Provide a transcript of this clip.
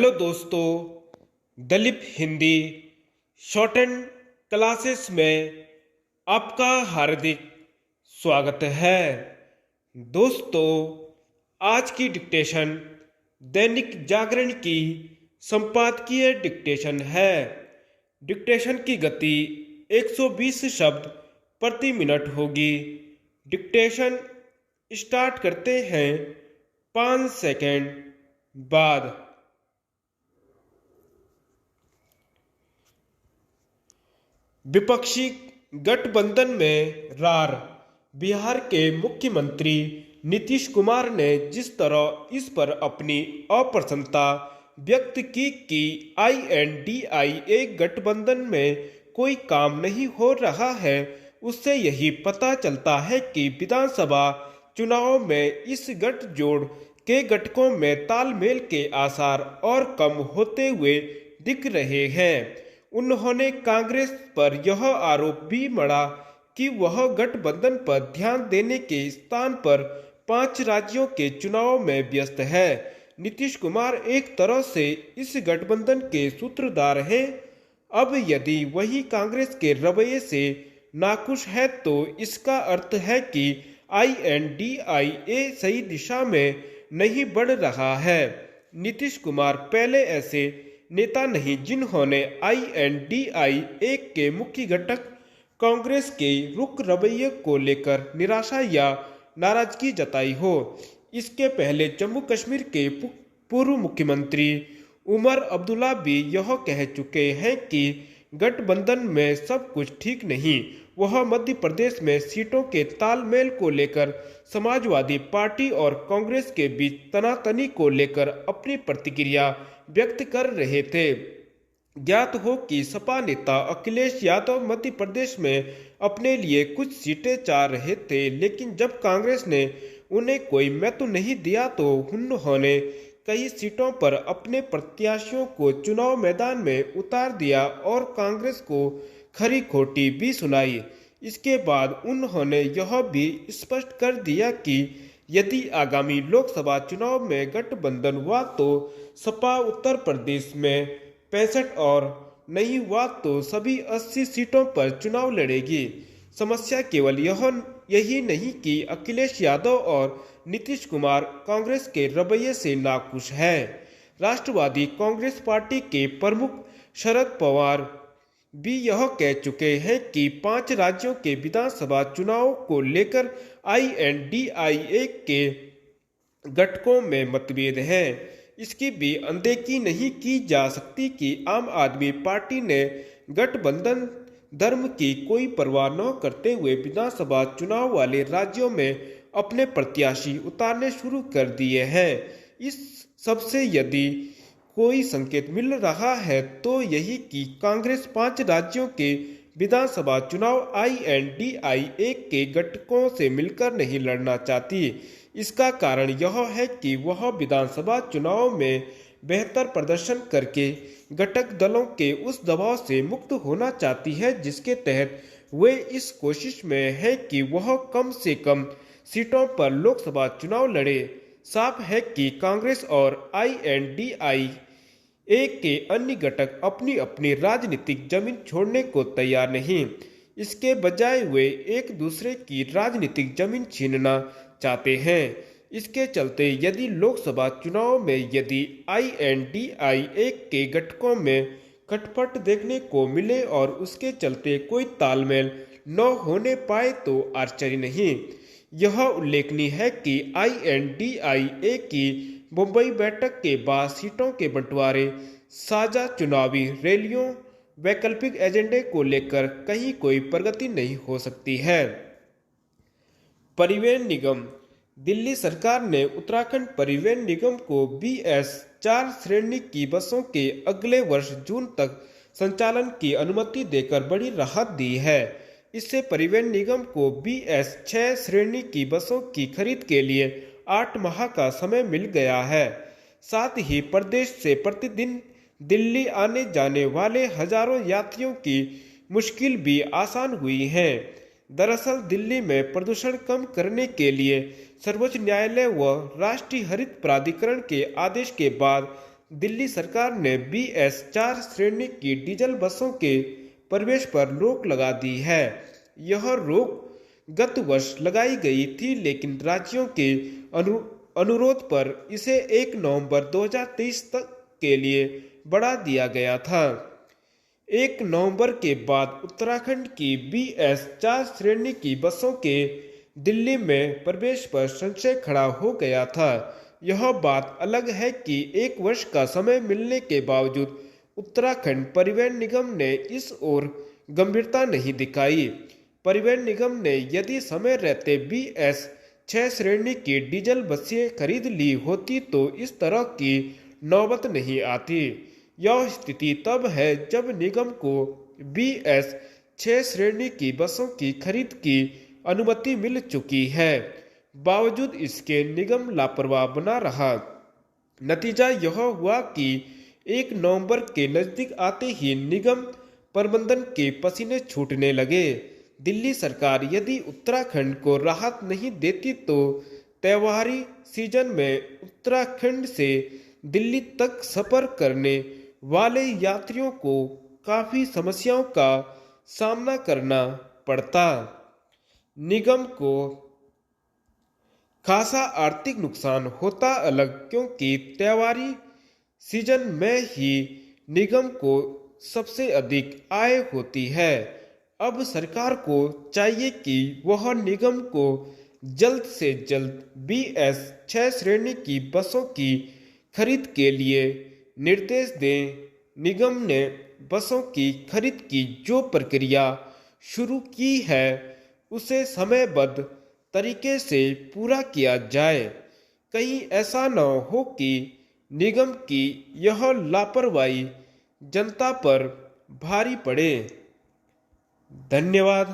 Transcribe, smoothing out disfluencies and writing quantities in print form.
Hello दोस्तों, Dalip Hindi shorthand classes में आपका हार्दिक स्वागत है। दोस्तों, आज की डिक्टेशन दैनिक जागरण की संपादकीय डिक्टेशन है। डिक्टेशन की गति 120 शब्द प्रति मिनट होगी। डिक्टेशन स्टार्ट करते हैं 5 सेकंड बाद। विपक्षी गठबंधन में रार। बिहार के मुख्यमंत्री नीतीश कुमार ने जिस तरह इस पर अपनी अप्रसन्नता व्यक्त की कि INDIA गठबंधन में कोई काम नहीं हो रहा है, उससे यही पता चलता है कि विधानसभा चुनाव में इस गठजोड़ के घटकों में तालमेल के आसार और कम होते हुए दिख रहे हैं। उन्होंने कांग्रेस पर यह आरोप भी मढ़ा कि वह गठबंधन पर ध्यान देने के स्थान पर 5 राज्यों के चुनाव में व्यस्त है। नीतीश कुमार एक तरह से इस गठबंधन के सूत्रधार हैं। अब यदि वही कांग्रेस के रवैये से नाखुश है तो इसका अर्थ है कि INDIA सही दिशा में नहीं बढ़ रहा है। नीतीश कुमार पहले ऐसे नेता नहीं जिन्होंने INDIA के मुख्य घटक कांग्रेस के रुख रवैये को लेकर निराशा या नाराजगी जताई हो। इसके पहले जम्मू कश्मीर के पूर्व मुख्यमंत्री उमर अब्दुल्ला भी यह कह चुके हैं कि गठबंधन में सब कुछ ठीक नहीं। वह मध्य प्रदेश में सीटों के तालमेल को लेकर समाजवादी पार्टी और कांग्रेस के बीच तनातनी को लेकर अपनी प्रतिक्रिया व्यक्त कर रहे थे। ज्ञात हो कि सपा नेता अखिलेश यादव मध्य प्रदेश में अपने लिए कुछ सीटें चाह रहे थे, लेकिन जब कांग्रेस ने उन्हें कोई महत्व नहीं दिया तो उन्होंने कई सीटों पर अपने प्रत्याशियों को चुनाव मैदान में उतार दिया और कांग्रेस को खरी खोटी भी सुनाई। इसके बाद उन्होंने यह भी स्पष्ट कर दिया कि यदि आगामी लोकसभा चुनाव में गठबंधन हुआ तो सपा उत्तर प्रदेश में 65 और नहीं हुआ तो सभी 80 सीटों पर चुनाव लड़ेगी। समस्या केवल यही नहीं कि अखिलेश यादव और नीतीश कुमार कांग्रेस के रवैये से नाखुश हैं। राष्ट्रवादी कांग्रेस पार्टी के प्रमुख शरद पवार भी यह कह चुके हैं कि 5 राज्यों के विधानसभा चुनाव को लेकर INDIA के घटकों में मतभेद हैं। इसकी भी अनदेखी नहीं की जा सकती कि आम आदमी पार्टी ने गठबंधन धर्म की कोई परवाह न करते हुए विधानसभा चुनाव वाले राज्यों में अपने प्रत्याशी उतारने शुरू कर दिए हैं। इस सबसे यदि कोई संकेत मिल रहा है तो यही कि कांग्रेस 5 राज्यों के विधानसभा चुनाव INDIA के घटकों से मिलकर नहीं लड़ना चाहती। इसका कारण यह है कि वह विधानसभा चुनाव में बेहतर प्रदर्शन करके घटक दलों के उस दबाव से मुक्त होना चाहती है जिसके तहत वे इस कोशिश में है कि वह कम से कम सीटों पर लोकसभा चुनाव लड़े। साफ है कि कांग्रेस और INDIA के अन्य घटक अपनी अपनी राजनीतिक जमीन छोड़ने को तैयार नहीं। इसके बजाय वे एक दूसरे की राजनीतिक जमीन छीनना चाहते हैं। इसके चलते यदि लोकसभा चुनाव में यदि INDIA के घटकों में खटपट देखने को मिले और उसके चलते कोई तालमेल न होने पाए तो आश्चर्य नहीं। यह उल्लेखनीय है कि INDIA की मुंबई बैठक के बाद सीटों के बंटवारे, साझा चुनावी रैलियों, वैकल्पिक एजेंडे को लेकर कहीं कोई प्रगति नहीं हो सकती है। परिवहन निगम। दिल्ली सरकार ने उत्तराखंड परिवहन निगम को BS4 श्रेणी की बसों के अगले वर्ष जून तक संचालन की अनुमति देकर बड़ी राहत दी है। इससे परिवहन निगम को BS6 श्रेणी की बसों की खरीद के लिए 8 माह का समय मिल गया है। साथ ही प्रदेश से प्रतिदिन दिल्ली आने जाने वाले हजारों यात्रियों की मुश्किल भी आसान हुई है। दरअसल दिल्ली में प्रदूषण कम करने के लिए सर्वोच्च न्यायालय व राष्ट्रीय हरित प्राधिकरण के आदेश के बाद दिल्ली सरकार ने BS4 श्रेणी की डीजल बसों के प्रवेश पर रोक लगा दी है। यह रोक गत वर्ष लगाई गई थी, लेकिन राज्यों के अनुरोध पर इसे 1 नवंबर 2023 तक के लिए बढ़ा दिया गया था। 1 नवंबर के बाद उत्तराखंड की BS4 श्रेणी की बसों के दिल्ली में प्रवेश पर संशय खड़ा हो गया था। यह बात अलग है कि 1 वर्ष का समय मिलने के बावजूद उत्तराखंड परिवहन निगम ने इस ओर गंभीरता नहीं दिखाई। परिवहन निगम ने यदि समय रहते BS6 श्रेणी की डीजल बसें खरीद ली होती तो इस तरह की नौबत नहीं आती। यह स्थिति तब है जब निगम को BS6 श्रेणी की बसों की खरीद की अनुमति मिल चुकी है, बावजूद इसके निगम लापरवाह बना रहा। नतीजा यह हुआ कि 1 नवंबर के नजदीक आते ही निगम प्रबंधन के पसीने छूटने लगे। दिल्ली सरकार यदि उत्तराखंड को राहत नहीं देती तो त्योहारी सीजन में उत्तराखंड से दिल्ली तक सफर करने वाले यात्रियों को काफी समस्याओं का सामना करना पड़ता। निगम को खासा आर्थिक नुकसान होता अलग, क्योंकि त्योहारी सीजन में ही निगम को सबसे अधिक आय होती है। अब सरकार को चाहिए कि वह निगम को जल्द से जल्द BS6 श्रेणी की बसों की खरीद के लिए निर्देश दें। निगम ने बसों की खरीद की जो प्रक्रिया शुरू की है उसे समयबद्ध तरीके से पूरा किया जाए। कहीं ऐसा न हो कि निगम की यह लापरवाही जनता पर भारी पड़े। धन्यवाद।